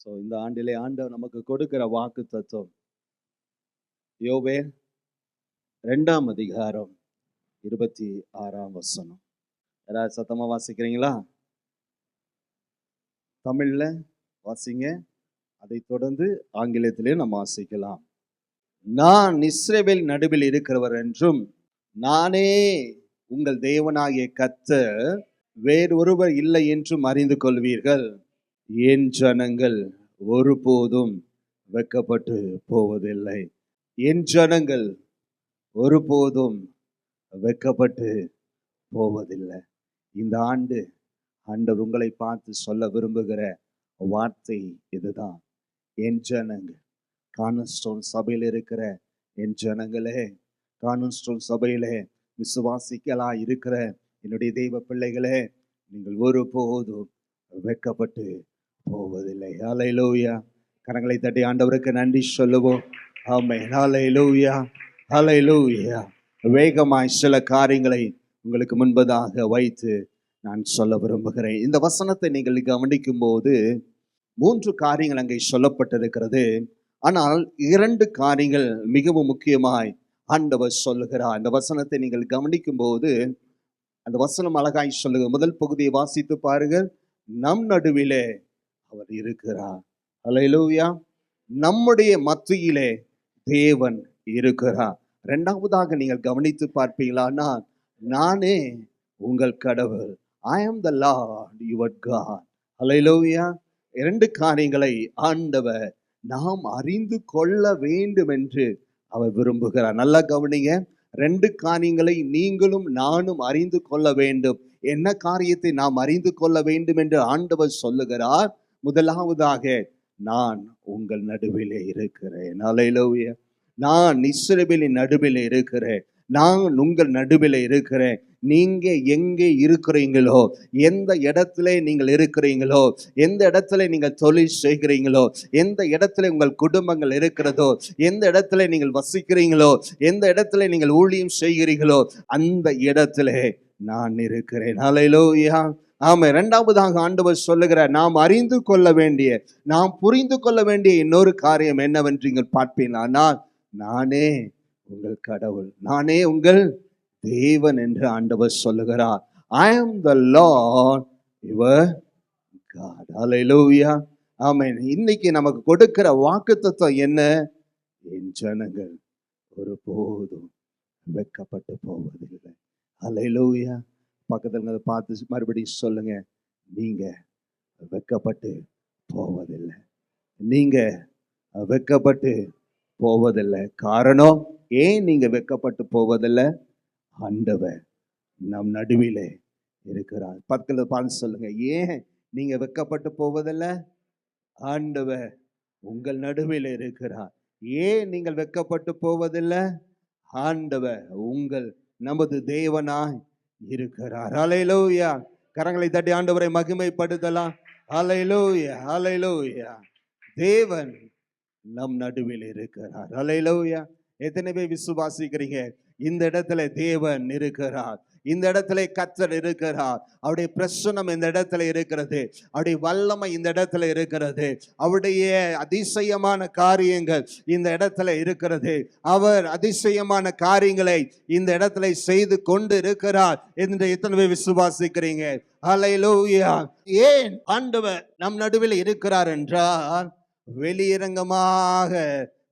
இந்த ஆண்டிலே ஆண்டவர் நமக்கு கொடுக்கிற வாக்கு தத்துவம் யோவேல் 2ஆம் அதிகாரம் 26ஆம் வசனம். யாராவது சத்தமா வாசிக்கிறீங்களா? தமிழ்ல வாசிங்க, அதை தொடர்ந்து ஆங்கிலத்திலே நம்ம வாசிக்கலாம். நான் இஸ்ரவேல் நடுவில் இருக்கிறவர் என்றும் நானே உங்கள் தேவனாகிய கர்த்தர், வேறொருவர் இல்லை என்றும் அறிந்து கொள்வீர்கள். என் ஜனங்கள் ஒருபோதும் வெட்கப்பட்டு போவதில்லை. என் ஜனங்கள் ஒருபோதும் வெட்கப்பட்டு போவதில்லை. இந்த ஆண்டு ஆண்டவர் உங்களை பார்த்து சொல்ல விரும்புகிற வார்த்தை இதுதான். என் ஜனங்கள், கார்னர்ஸ்டோன் சபையில் இருக்கிற என் ஜனங்களே, கார்னர்ஸ்டோன் சபையிலே விசுவாசிகளா இருக்கிற என்னுடைய தெய்வ பிள்ளைகளே, நீங்கள் ஒருபோதும் வெட்கப்பட்டு போவதில்லை. ஹல்லேலூயா. கரங்களை தட்டி ஆண்டவருக்கு நன்றி சொல்லுவோம். ஆமென். ஹல்லேலூயா, ஹல்லேலூயா. வேகமாய் சில காரியங்களை உங்களுக்கு முன்பதாக வைத்து நான் சொல்ல விரும்புகிறேன். இந்த வசனத்தை நீங்கள் கவனிக்கும் போது 3 காரியங்கள் அங்கே சொல்லப்பட்டிருக்கிறது. ஆனால் 2 காரியங்கள் மிகவும் முக்கியமாய் ஆண்டவர் சொல்லுகிறார். இந்த வசனத்தை நீங்கள் கவனிக்கும் போது அந்த வசனம் அழகாய் சொல்லுங்க. முதல் பகுதியை வாசித்து பாருங்கள். நம் நடுவிலே அவர் இருக்கிறார். ஹல்லேலூயா. நம்முடைய மத்தியிலே தேவன் இருக்கிறார். 2வதாக நீங்கள் கவனித்து பார்ப்பீங்களானா, நானே உங்கள் கடவுள், I am the Lord your God. ஹல்லேலூயா. 2 காரியங்களை ஆண்டவர் நாம் அறிந்து கொள்ள வேண்டும் என்று அவர் விரும்புகிறார். நல்லா கவனிங்க. 2 காரியங்களை நீங்களும் நானும் அறிந்து கொள்ள வேண்டும். என்ன காரியத்தை நாம் அறிந்து கொள்ள வேண்டும் என்று ஆண்டவர் சொல்லுகிறார்? முதலாவதாக, நான் உங்கள் நடுவிலே இருக்கிறேன். ஹல்லேலூயா. நான் இஸ்ரவேலின் நடுவிலே இருக்கிறேன். நான் உங்கள் நடுவிலே இருக்கிறேன். நீங்க எங்கே இருக்கிறீங்களோ, எந்த இடத்துல நீங்கள் இருக்கிறீங்களோ, எந்த இடத்துல நீங்கள் தொழில் செய்கிறீங்களோ, எந்த இடத்துல உங்கள் குடும்பங்கள் இருக்கிறதோ, எந்த இடத்துல நீங்கள் வசிக்கிறீங்களோ, எந்த இடத்துல நீங்கள் ஊழியம் செய்கிறீர்களோ, அந்த இடத்துல நான் இருக்கிறேன். ஹல்லேலூயா. ஆமா. 2வதாக ஆண்டவர் சொல்லுகிறார், நாம் அறிந்து கொள்ள வேண்டிய, நாம் புரிந்து கொள்ள வேண்டிய இன்னொரு காரியம் என்னவென்று நீங்கள் பார்ப்பீங்கன்னா, நானே உங்கள் கடவுள், நானே உங்கள் தேவன் என்று ஆண்டவர் சொல்லுகிறார். I am the Lord your God. ஹல்லேலூயா. ஆமென். இன்னைக்கு நமக்கு கொடுக்கிற வாக்குத்தத்தம் என்ன? என் ஜனங்கள் ஒருபோதும் வெட்கப்பட்டு போவதில்லை. ஹல்லேலூயா. பக்கத்துல பார்த்து மறுபடியும் சொல்லுங்க, நீங்க வெட்கப்பட்டு போவதில்லை. நீங்க வெட்கப்பட்டு போவதில்லை. காரணம், ஏன் நீங்க வெட்கப்பட்டு போவதில்லை? ஆண்டவர் நம் நடுவிலே இருக்கிறார். பக்கத்துல பார்த்து சொல்லுங்க, ஏன் நீங்க வெட்கப்பட்டு போவதில்லை? ஆண்டவர் உங்கள் நடுவில் இருக்கிறார். ஏன் நீங்கள் வெட்கப்பட்டு போவதில்லை? ஆண்டவர் உங்கள் நமது தேவனாய் இருக்கிறார். ஹல்லேலூயா. கரங்களை தட்டி ஆண்டவரை மகிமைப்படுத்தலாம். ஹல்லேலூயா, ஹல்லேலூயா. தேவன் நம் நடுவில் இருக்கிறார். ஹல்லேலூயா. எத்தனை பேர் விசுவாசிக்கிறீங்க? இந்த இடத்துல தேவன் இருக்கிறார், இந்த இடத்துல கர்த்தர் இருக்கிறார். அவருடைய பிரசன்னம் இந்த இடத்துல இருக்கிறது, அவருடைய வல்லமை இந்த இடத்துல இருக்கிறது, அவருடைய அதிசயமான காரியங்கள் இந்த இடத்துல இருக்கிறது. அவர் அதிசயமான காரியங்களை இந்த இடத்துல செய்து கொண்டு இருக்கிறார் என்று எத்தனை பேர் விசுவாசிக்கிறீங்க? ஹல்லேலூயா. ஏன் ஆண்டவர் நம் நடுவில் இருக்கிறார் என்றால், வெளியரங்கமாக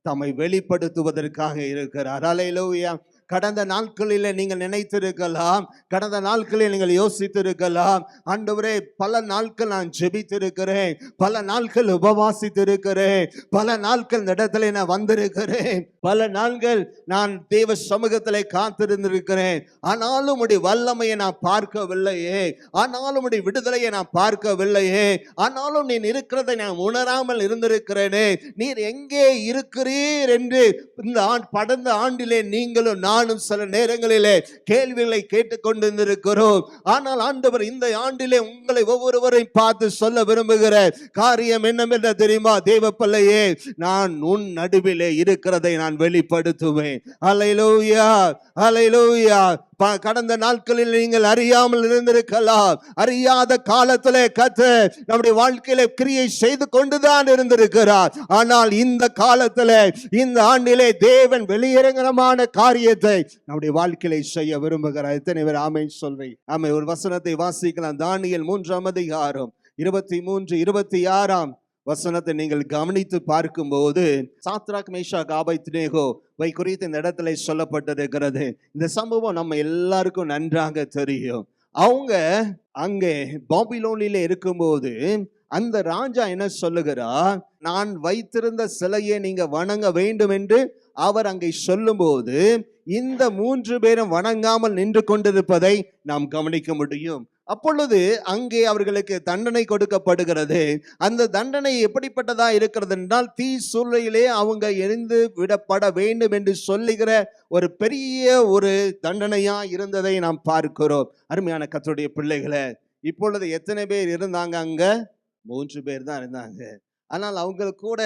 தம்மை வெளிப்படுத்துவதற்காக இருக்கிறார். ஹல்லேலூயா. கடந்த நாட்களில் நீங்கள் நினைத்திருக்கலாம், கடந்த நாட்களில் நீங்கள் யோசித்திருக்கலாம், ஆண்டவரே பல நாட்கள் நான் ஜெபித்திருக்கிறேன், பல நாட்கள் உபவாசித்திருக்கிறேன், பல நாட்கள் இந்த இடத்துல நான் வந்திருக்கிறேன், பல நாட்கள் நான் தேவ சமூகத்தில் காத்திருந்திருக்கிறேன், ஆனாலும் உடைய வல்லமையை நான் பார்க்கவில்லையே, ஆனாலும் உடைய விடுதலையை நான் பார்க்கவில்லையே, ஆனாலும் நீ இருக்கிறதை நான் உணராமல் இருந்திருக்கிறேனே, நீர் எங்கே இருக்கிறீர் என்று இந்த கடந்த ஆண்டிலே நீங்களும் நான் நானும் சில நேரங்களிலே கேள்விகளை கேட்டுக்கொண்டிருக்கிறோம். ஆனால் ஆண்டவர் இந்த ஆண்டிலே உங்களை ஒவ்வொருவரையும் பார்த்து சொல்ல விரும்புகிற காரியம் என்னவென்று தெரியுமா? தேவ பிள்ளையே, நான் உன் நடுவிலே இருக்கிறதை நான் வெளிப்படுத்துவேன். அல்லேலூயா, அல்லேலூயா. கடந்த நாட்களில் நீங்கள் அறியாமல் இருந்திருக்கலாம். அறியாத காலத்திலே கர்த்தர் நம்முடைய வாழ்க்கையில கிரியை செய்து கொண்டுதான் இருந்திருக்கிறார். ஆனால் இந்த காலத்திலே, இந்த ஆண்டிலே தேவன் வெளியரங்கமான காரியத்தை நம்முடைய வாழ்க்கையில செய்ய விரும்புகிறார். எத்தனை பேர் ஆமென் சொல்றீங்க? ஆமென். ஒரு வசனத்தை வாசிக்கலாம். தானியேல் 3ஆம் அதிகாரம் 23, 26 வசனத்தை நீங்கள் கவனித்து பார்க்கும்போது, சாத்ராக், மேஷாக், ஆபேத்நேகோ வை குறித்து இந்த இடத்துல சொல்லப்பட்டிருக்கிறது. இந்த சம்பவம் நம்ம எல்லாருக்கும் நன்றாக தெரியும். அவங்க அங்கே பாபிலோனிலே இருக்கும்போது அந்த ராஜா என்ன சொல்லுகிறார்? நான் வைத்திருந்த சிலையை நீங்க வணங்க வேண்டும் என்று அவர் அங்கே சொல்லும்போது, இந்த 3 பேரும் வணங்காமல் நின்று கொண்டிருப்பதை நாம் கவனிக்க முடியும். அப்பொழுது அங்கே அவர்களுக்கு தண்டனை கொடுக்கப்படுகிறது. அந்த தண்டனை எப்படிப்பட்டதா இருக்கிறது என்றால், தீ சூளையிலே அவங்க எரிந்து விடப்பட வேண்டும் என்று சொல்லுகிற ஒரு பெரிய ஒரு தண்டனையா இருந்ததை நாம் பார்க்கிறோம். அருமையான கர்த்தருடைய பிள்ளைகளே, இப்பொழுது எத்தனை பேர் இருந்தாங்க? அங்க 3 பேர் தான் இருந்தாங்க. ஆனால் அவங்க கூட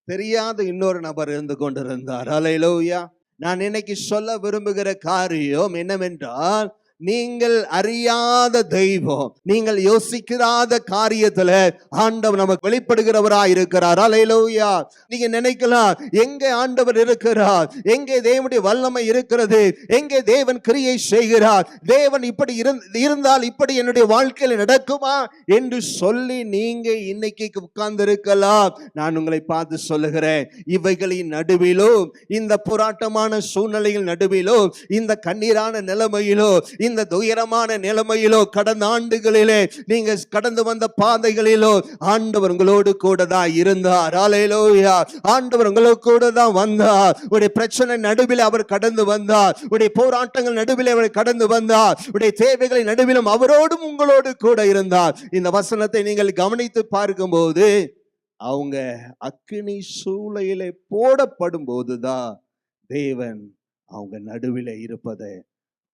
தெரியாத இன்னொரு நபர் இருந்து கொண்டிருந்தார். அல்லேலூயா. நான் இன்னைக்கு சொல்ல விரும்புகிற காரியம் என்னவென்றால், நீங்கள் அறியாத தெய்வம், நீங்கள் யோசிக்காத காரியத்துல ஆண்டவர் நமக்கு வெளிப்படுகிறவராய் இருக்கிறார். அல்லேலூயா. நீங்க நினைக்கலாம், எங்கே ஆண்டவர் இருக்கிறார், எங்கே தேவனுடைய வல்லமை இருக்கிறது, எங்கே தேவன் கிரியை செய்கிறார், தேவன் இப்படி இருந்தால் இப்படி என்னுடைய வாழ்க்கையில் நடக்குமா என்று சொல்லி நீங்க இன்னைக்கு உட்கார்ந்து இருக்கலாம். நான் உங்களை பார்த்து சொல்லுகிறேன், இவைகளின் நடுவிலும், இந்த போராட்டமான சூழ்நிலையில் நடுவிலும், இந்த கண்ணீரான நிலைமையிலோ, இந்த துயரமான நிலைமையிலோ, கடந்த ஆண்டுகளிலே நீங்க கடந்து வந்த பாதைகளிலோ ஆண்டவர் உங்களோடு கூட தான் இருந்தார். அல்லேலூயா. ஆண்டவர் உங்களோடு கூட தான் வந்தார். உடைய பிரச்சனை நடுவில் அவர் கடந்து வந்தார். உடைய போராட்டங்கள் நடுவில் அவர் கடந்து வந்தார். உடைய தேவைகளின் நடுவிலும் அவரோடும் உங்களோடு கூட இருந்தார். இந்த வசனத்தை நீங்கள் கவனித்து பார்க்கும்போது, அவங்க அக்கினி சூளையிலே போடப்படும் போதுதான் தேவன் அவங்க நடுவில் இருப்பதை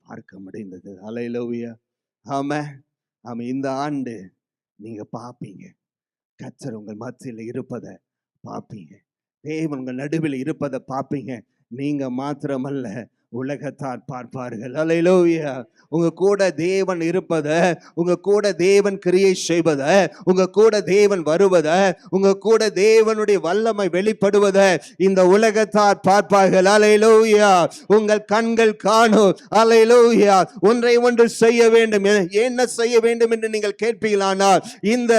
பார்க்க முடிந்தது. அல்லேலூயா. ஆமென். ஆமென். இந்த ஆண்டு நீங்க பாப்பீங்க, கர்த்தர் உங்கள் மத்தியில் இருப்பதை பாப்பீங்க. தேவன் உங்கள் நடுவில் இருப்பதை பாப்பீங்க. நீங்க மாத்திரமல்ல, உலகத்தார் பார்ப்பார்கள். அல்லேலூயா. உங்க கூட தேவன் இருப்பத, உங்க கூட தேவன் கிரியை செய்வத, உங்க கூட தேவன் வருவத, உங்க கூட தேவனுடைய வல்லமை வெளிப்படுவத இந்த உலகத்தார் பார்ப்பார்கள். அல்லேலூயா. உங்கள் கண்கள் காணும். அல்லேலூயா. ஒன்றை ஒன்று செய்ய வேண்டும். என்ன செய்ய வேண்டும் என்று நீங்கள் கேட்பீங்களானால், இந்த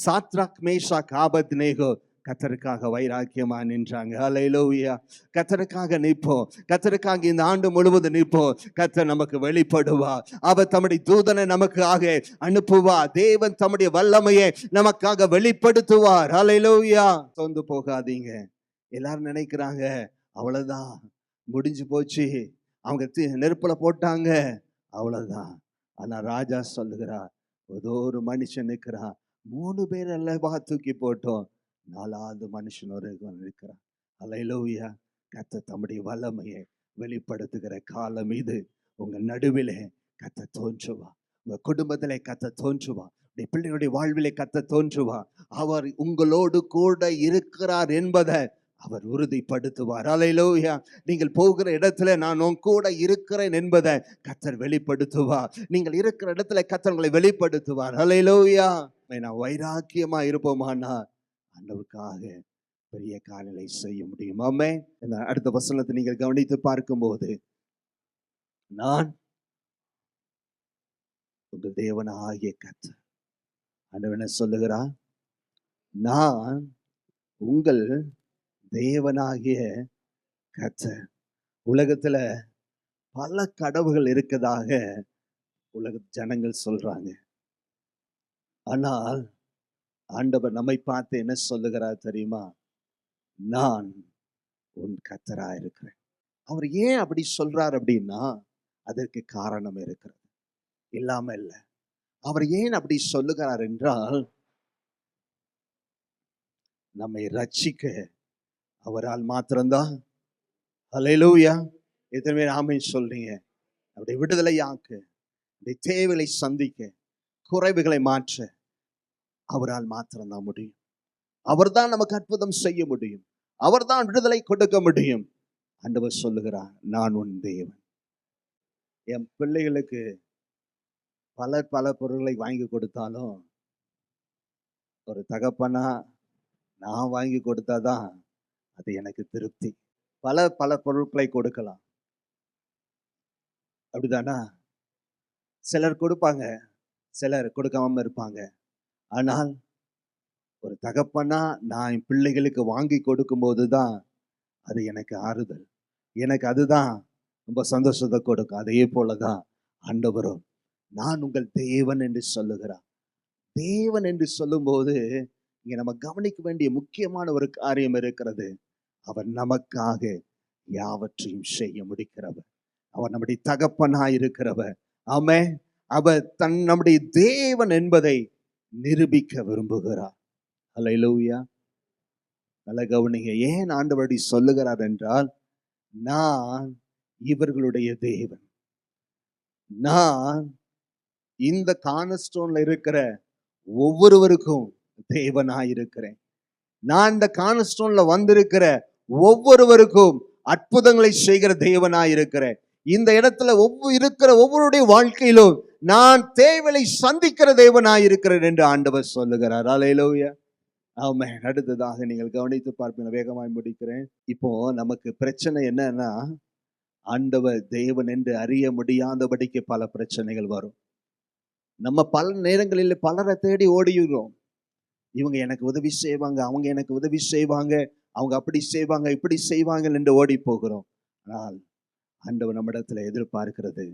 சாத்ராக், மேஷாக், ஆபேத்நேகோ கர்த்தருக்காக வைராக்கியமா நின்றாங்க. அல்லேலூயா. கர்த்தருக்காக நிற்போம். கர்த்தருக்காக இந்த ஆண்டு முழுவதும் நிற்போம். கர்த்தர் நமக்கு வெளிப்படுவா. அவர் தம்முடைய தூதனை நமக்காக அனுப்புவா. தேவன் தம்முடைய வல்லமையை நமக்காக வெளிப்படுத்துவார். அல்லேலூயா. சொந்து போகாதீங்க. எல்லாரும் நினைக்கிறாங்க, அவ்வளவுதான், முடிஞ்சு போச்சு, அவங்க நெருப்புல போட்டாங்க, அவ்வளவுதான். ஆனா ராஜா சொல்லுகிறார், ஏதோ ஒரு மனுஷன் நிற்கிறான். 3 பேர் அல்லவா தூக்கி போட்டோம், 4வது மனுஷன் ஒரு இருக்கிறான். அல்லேலூயா. கர்த்தர் தம்முடைய வல்லமையை வெளிப்படுத்துகிற காலம் இது. உங்க நடுவிலே கர்த்தர் தோன்றுவா. உங்க குடும்பத்திலே கர்த்தர் தோன்றுவா. பிள்ளைகளுடைய வாழ்விலே கர்த்தர் தோன்றுவா. அவர் உங்களோடு கூட இருக்கிறார் என்பதை அவர் உறுதிப்படுத்துவார். அல்லேலூயா. நீங்கள் போகிற இடத்துல நான் உன் கூட இருக்கிறேன் என்பதை கர்த்தர் வெளிப்படுத்துவார். நீங்கள் இருக்கிற இடத்துல கர்த்தர் உங்களை வெளிப்படுத்துவார். அல்லேலூயா. நான் வைராக்கியமா இருப்போமானா ஆண்டவருக்காக பெரிய காரியங்களை செய்ய முடியும். ஆமென். அடுத்த வசனத்தை நீங்கள் கவனித்து பார்க்கும்போது, நான் உங்கள் தேவனாகிய கர்த்தர். ஆண்டவர் என்ன சொல்லுகிறார்? நான் உங்கள் தேவனாகிய கர்த்தர். உலகத்துல பல கடவுள்கள் இருக்கதாக உலக ஜனங்கள் சொல்றாங்க. ஆனால் ஆண்டவர் நம்மை பார்த்து என்ன சொல்லுகிறார் தெரியுமா? நான் உன் கர்த்தரா இருக்கிறேன். அவர் ஏன் அப்படி சொல்றார் அப்படின்னா, அதற்கு காரணம் இருக்கிறது, இல்லாம இல்ல. அவர் ஏன் அப்படி சொல்லுகிறார் என்றால், நம்மை ரட்சிக்க அவரால் மாத்திரம்தான். அல்லேலூயா. எத்தனை பேர் ஆமென் சொல்றீங்க? அப்படி விடுதலையாக்கு, அப்படி தேவைகளை சந்திக்க, குறைவுகளை மாற்ற அவரால் மாத்திரம்தான் முடியும். அவர்தான் நமக்கு அற்புதம் செய்ய முடியும். அவர்தான் விடுதலை கொடுக்க முடியும். ஆண்டவர் சொல்லுகிறார், நான் உன் தேவன். என் பிள்ளைகளுக்கு பல பொருட்களை வாங்கி கொடுத்தாலும், ஒரு தகப்பனா நான் வாங்கி கொடுத்தாதான் அது எனக்கு திருப்தி. பல பொருட்களை கொடுக்கலாம், அப்படிதானா? சிலர் கொடுப்பாங்க, சிலர் கொடுக்காம இருப்பாங்க. ஆனால் ஒரு தகப்பனா நான் என் பிள்ளைகளுக்கு வாங்கி கொடுக்கும் போதுதான் அது எனக்கு ஆறுதல், எனக்கு அதுதான் ரொம்ப சந்தோஷத்தை கொடுக்கும். அதே போலதான் ஆண்டவரும் நான் உங்கள் தேவன் என்று சொல்லுகிறார். தேவன் என்று சொல்லும்போது இங்க நம்ம கவனிக்க வேண்டிய முக்கியமான ஒரு காரியம் இருக்கிறது. அவர் நமக்காக யாவற்றையும் செய்ய முடிக்கிறவர். அவர் நம்முடைய தகப்பனாய் இருக்கிறவர். ஆமென். அவர் நம்முடைய தேவன் என்பதை நிரூபிக்க விரும்புகிறார். அல்லேலூயா. நல்ல கவனிங்க. ஏன் ஆண்டவர் சொல்லுகிறார் என்றால், நான் இவர்களுடைய தேவன். நான் இந்த கார்னர்ஸ்டோன்ல இருக்கிற ஒவ்வொருவருக்கும் தேவனாய் இருக்கிறேன். நான் இந்த கார்னர்ஸ்டோன்ல வந்திருக்கிற ஒவ்வொருவருக்கும் அற்புதங்களை செய்கிற தேவனாய் இருக்கிறேன். இந்த இடத்துல இருக்கிற ஒவ்வொருடைய வாழ்க்கையிலும் நான் தேவையை சந்திக்கிற தேவனாய் இருக்கிறேன் என்று ஆண்டவர் சொல்லுகிறார். அல்லேலூயா. ஆமென். அடுத்ததாக நீங்கள் கவனித்து பார்ப்பீங்க, வேகமாய் முடிக்கிறேன். இப்போ நமக்கு பிரச்சனை என்னன்னா, ஆண்டவர் தேவன் என்று அறிய முடியாதபடிக்கு பல பிரச்சனைகள் வரும். நம்ம பல நேரங்களில் பலரை தேடி ஓடிடுறோம். இவங்க எனக்கு உதவி செய்வாங்க, அவங்க எனக்கு உதவி செய்வாங்க, அவங்க அப்படி செய்வாங்க, இப்படி செய்வாங்க என்று ஓடி போகிறோம். ஆனால் ஆண்டவர் நம்மிடத்துல எதிர்பார்க்கிறது,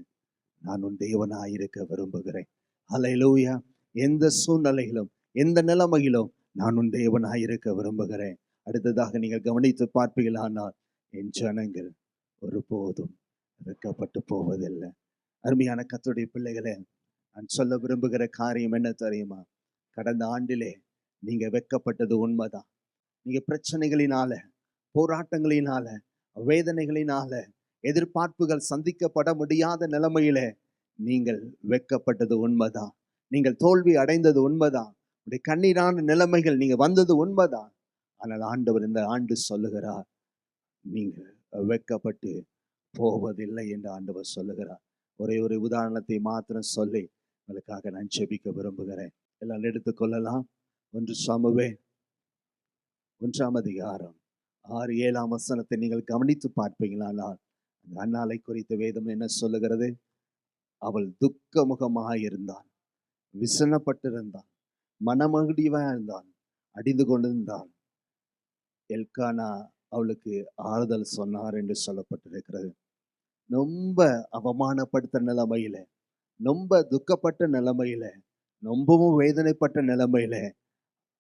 நான் உன் தேவனாய் இருக்க விரும்புகிறேன். அல்லேலூயா. எந்த சூழ்நிலையிலும் எந்த நிலைமையிலும் நான் உன் தேவனாய் இருக்க விரும்புகிறேன். அடுத்ததாக நீங்கள் கவனித்து பார்ப்பீர்களானால், என் ஜனங்கள் ஒருபோதும் வெட்கப்பட்டு போவதில்லை. அருமையான கர்த்தருடைய பிள்ளைகளே, நான் சொல்ல விரும்புகிற காரியம் என்ன தெரியுமா? கடந்த ஆண்டிலே நீங்க வெட்கப்பட்டது உண்மைதான். நீங்க பிரச்சனைகளினால, போராட்டங்களினால, வேதனைகளினால, எதிர்பார்ப்புகள் சந்திக்கப்பட முடியாத நிலைமையில நீங்கள் வெட்கப்பட்டது உண்மைதான். நீங்கள் தோல்வி அடைந்தது உண்மைதான். உடைய கண்ணீரான நிலைமைகள் நீங்க வந்தது உண்மைதான். ஆனால் ஆண்டவர் இந்த ஆண்டு சொல்லுகிறார், நீங்க வெட்கப்பட்டு போவதில்லை என்று ஆண்டவர் சொல்லுகிறார். ஒரே ஒரு உதாரணத்தை மாத்திரம் சொல்லி உங்களுக்காக நான் ஜெபிக்க விரும்புகிறேன். எல்லாம் எடுத்துக்கொள்ளலாம். 1 சாமுவேல் 1ஆம் அதிகாரம் 6-7ஆம் வசனத்தை நீங்கள் கவனித்து பார்ப்பீங்களானால், அந்த அன்னாளை குறித்த வேதம் என்ன சொல்லுகிறது? அவள் துக்க முகமாக இருந்தாள், விசனப்பட்டிருந்தாள், மனமகிழ்வா இருந்தாள், அடிந்து கொண்டிருந்தாள். எல்கானா அவளுக்கு ஆறுதல் சொன்னார் என்று சொல்லப்பட்டிருக்கிறது. ரொம்ப அவமானப்படுத்த நிலைமையில, ரொம்ப துக்கப்பட்ட நிலைமையில, ரொம்பவும் வேதனைப்பட்ட நிலைமையில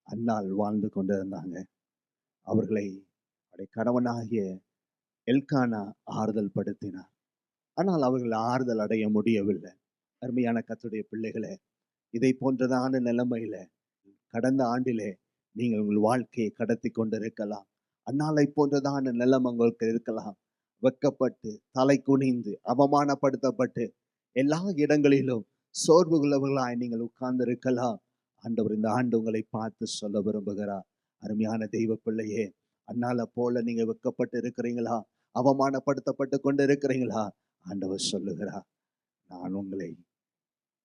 அன்னாள் வாழ்ந்து கொண்டிருந்தாங்க. அவர்களை கணவனாகிய எல்கானா ஆறுதல் படுத்தினார். ஆனால் அவர்கள் ஆறுதல் அடைய முடியவில்லை. அருமையான கர்த்தருடைய பிள்ளைகளே, இதை போன்றதான நிலைமையில கடந்த ஆண்டிலே நீங்கள் உங்கள் வாழ்க்கையை கடத்தி கொண்டிருக்கலாம். அன்னாலை போன்றதான நிலைமை உங்களுக்கு இருக்கலாம். வெட்கப்பட்டு, தலை குனிந்து, அவமானப்படுத்தப்பட்டு, எல்லா இடங்களிலும் சோர்வுள்ளவர்களாய் நீங்கள் உட்கார்ந்து இருக்கலாம். ஆண்டவர் இந்த ஆண்டு உங்களை பார்த்து சொல்ல விரும்புகிறார், அருமையான தெய்வ பிள்ளையே, அன்னால போல நீங்க வெட்கப்பட்டு இருக்கிறீங்களா? அவமானப்படுத்தப்பட்டு கொண்டு இருக்கிறீங்களா? ஆண்டவர் சொல்லுகிறார், நான் உங்களை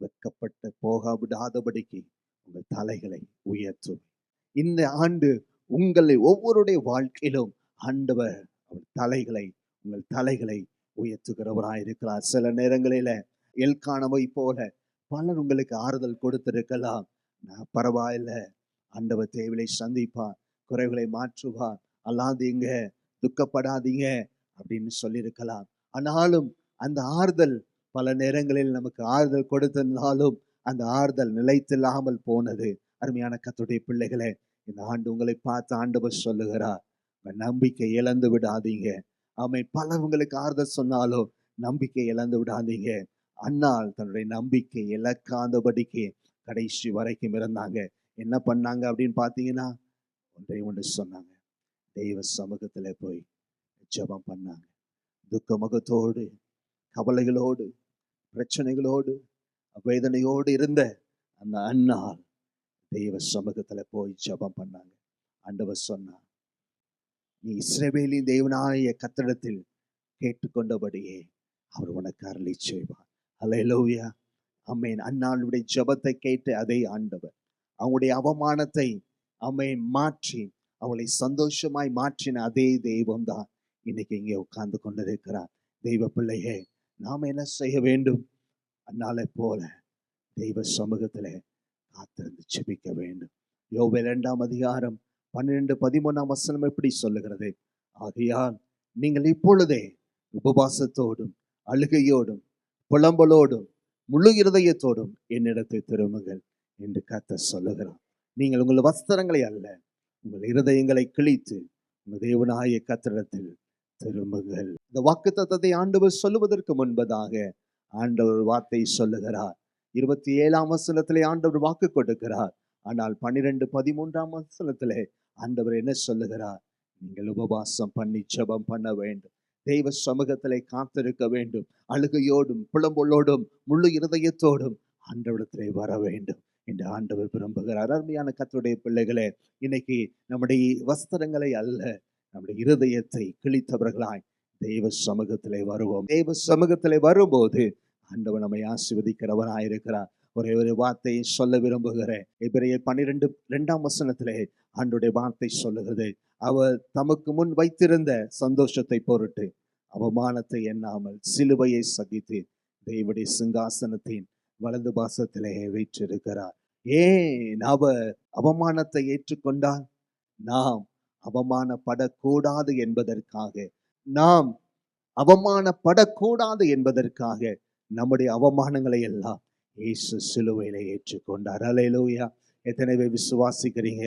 வெட்கப்பட்டு போக விடாதபடிக்கு உங்கள் தலைகளை உயர்த்துவேன். இந்த ஆண்டு உங்களை ஒவ்வொருடைய வாழ்க்கையிலும் ஆண்டவர் உங்கள் தலைகளை உயர்த்துகிறவராயிருக்கிறார். சில நேரங்களில எல்கானாவை போல பலர் உங்களுக்கு ஆறுதல் கொடுத்திருக்கலாம். பரவாயில்ல, ஆண்டவர் தேவையை சந்திப்பார், குறைகளை மாற்றுவார், அல்லாதீங்க, துக்கப்படாதீங்க அப்படின்னு சொல்லியிருக்கலாம். ஆனாலும் அந்த ஆறுதல் பல நேரங்களில் நமக்கு ஆறுதல் கொடுத்திருந்தாலும் அந்த ஆறுதல் நிலைத்தில்லாமல் போனது. அருமையான கர்த்தருடைய பிள்ளைகளே, இந்த ஆண்டு உங்களை பார்த்து ஆண்டவர் சொல்லுகிறார், நம்பிக்கை இழந்து விடாதீங்க. பலர் உங்களுக்கு ஆறுதல் சொன்னாலும் நம்பிக்கை இழந்து விடாதீங்க. அன்னாள் தன்னுடைய நம்பிக்கை இழக்காதபடிக்கு கடைசி வரைக்கும் இருந்தாங்க. என்ன பண்ணாங்க அப்படின்னு பார்த்தீங்கன்னா, ஒன்று சொன்னாங்க, தெய்வ சமூகத்துல போய் ஜெபம் பண்ணாங்க, துக்க முகத்தோடு, கவலைகளோடு, பிரச்சனைகளோடு, வேதனையோடு இருந்த அந்த அன்னாள் தெய்வ சமூகத்துல போய் ஜெபம் பண்ணாங்க. ஆண்டவர் சொன்னார், நீ இஸ்ரவேலின் தேவனாகிய கர்த்தரிடத்தில் கேட்டுக்கொண்டபடியே அவர் உனக்கு அருளி செய்வார். அல்லேலூயா, ஆமென். அன்னாளுடைய ஜெபத்தை கேட்டு அதே ஆண்டவர் அவங்களுடைய அவமானத்தை மாற்றி அவளை சந்தோஷமாய் மாற்றின அதே தெய்வம் தான் இன்னைக்கு இங்கே உட்கார்ந்து கொண்டிருக்கிறார். தெய்வ பிள்ளையே, நாம் என்ன செய்ய வேண்டும்? அன்னாலை போல தெய்வ சமூகத்திலே காத்திருந்து ஜெபிக்க வேண்டும். யோவேல் 2 அதிகாரம் 12-13 எப்படி சொல்லுகிறது? ஆகையால் நீங்கள் இப்பொழுதே உபவாசத்தோடும் அழுகையோடும் புலம்பலோடும் முழு இருதயத்தோடும் என்னிடத்தை திரும்புங்கள் என்று கர்த்தர் சொல்லுகிறார். நீங்கள் உங்கள் வஸ்திரங்களை அல்ல, உங்கள் இருதயங்களை கிழித்து உங்கள் தேவனாகிய கர்த்தரிடத்தில் திரும்புங்கள். இந்த வாக்குத்தத்தத்தை ஆண்டவர் சொல்லுவதற்கு முன்பதாக ஆண்டவர் வார்த்தை சொல்லுகிறார். 27 ஆண்டவர் வாக்கு கொடுக்கிறார். ஆனால் 12-13 ஆண்டவர் என்ன சொல்லுகிறார்? நீங்கள் உபவாசம் பண்ணி ஜெபம் பண்ண வேண்டும், தெய்வ சமூகத்திலே காத்திருக்க வேண்டும், அழுகையோடும் புலம்பலோடும் முழு இருதயத்தோடும் ஆண்டவரிடத்திலே வர வேண்டும் என்று ஆண்டவர் விரும்புகிறார். அருமையான கர்த்தருடைய பிள்ளைகளே, இன்னைக்கு நம்முடைய வஸ்திரங்களை அல்ல, நம்முடைய இருதயத்தை கிழித்தவர்களாய் தெய்வ சமூகத்திலே வருவோம். தெய்வ சமூகத்திலே வரும்போது ஆண்டவர் நம்மை ஆசீர்வதிக்கிறவராயிருக்கிறார். ஒரே ஒரு வார்த்தையை சொல்ல விரும்புகிறேன். எபிரேயர் 12:2 ஆண்டவருடைய வார்த்தை சொல்லுகிறது, அவர் தமக்கு முன் வைத்திருந்த சந்தோஷத்தை பொருட்டு அவமானத்தை எண்ணாமல் சிலுவையை சகித்து தேவனுடைய சிங்காசனத்தின் வலது பாசத்திலே வீற்றிருக்கிறார். ஏன் அவர் அவமானத்தை ஏற்றுக்கொண்டார்? நாம் அவமானப்படக்கூடாது என்பதற்காக, நாம் அவமானப்படக்கூடாது என்பதற்காக நம்முடைய அவமானங்களை எல்லாம் இயேசு சிலுவையிலே ஏற்றுக்கொண்டார். அல்லேலூயா. எத்தனை பேர் விசுவாசிக்கிறீங்க?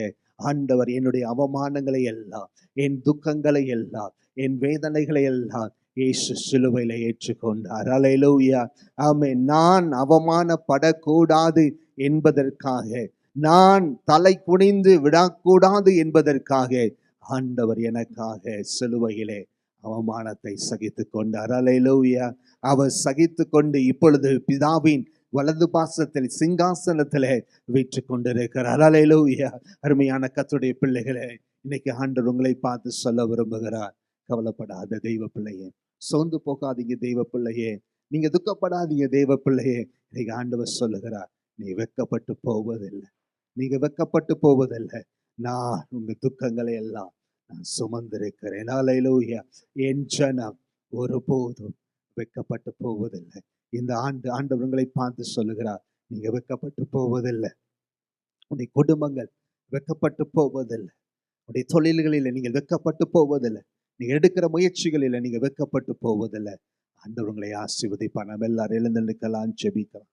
ஆண்டவர் என்னுடைய அவமானங்களை எல்லாம், என் துக்கங்களை எல்லாம், என் வேதனைகளை எல்லாம் இயேசு சிலுவையிலே ஏற்றுக்கொண்டார். அல்லேலூயா, ஆமென். நான் அவமானப்படக்கூடாது என்பதற்காக, நான் தலை குனிந்து விடக்கூடாது என்பதற்காக ஆண்டவர் எனக்காக சிலுவையிலே அவமானத்தை சகித்து கொண்டார். அல்லேலூயா. அவர் சகித்து கொண்டு இப்பொழுது பிதாவின் வலது பாசத்தில் சிங்காசனத்திலே வீற்று கொண்டிருக்கிறார். அல்லேலூயா. அருமையான கர்த்தருடைய பிள்ளைகளே, இன்னைக்கு ஆண்டவர் உங்களை பார்த்து சொல்ல விரும்புகிறார், கவலைப்படாத தெய்வ பிள்ளையே, சோர்ந்து போகாதீங்க தெய்வ பிள்ளையே, நீங்க துக்கப்படாதீங்க தெய்வ பிள்ளையே. இன்னைக்கு ஆண்டவர் சொல்லுகிறார், நீ வெட்கப்பட்டு போவதில்லை, நீங்க வெட்கப்பட்டு போவதில்லை, நான் உங்க துக்கங்களை எல்லாம் நான் சுமந்திருக்கிறேன். அல்லேலூயா. என் ஜனம் ஒருபோதும் வெட்கப்பட்டு போவதில்லை. இந்த ஆண்டு ஆண்டவர் உங்களை பார்த்து சொல்லுகிறார், நீங்க வெட்கப்பட்டு போவதில்லை, உடைய குடும்பங்கள் வெட்கப்பட்டு போவதில்லை, உடைய தொழில்களில் நீங்கள் வெட்கப்பட்டு போவதில்லை, நீங்க எடுக்கிற முயற்சிகளில் நீங்க வெட்கப்பட்டு போவதில்லை. ஆண்டவர் உங்களை ஆசீர்வதிப்பார். நாம் எல்லாரும் எழுந்து நிற்கலாம், ஜெபிக்கலாம்.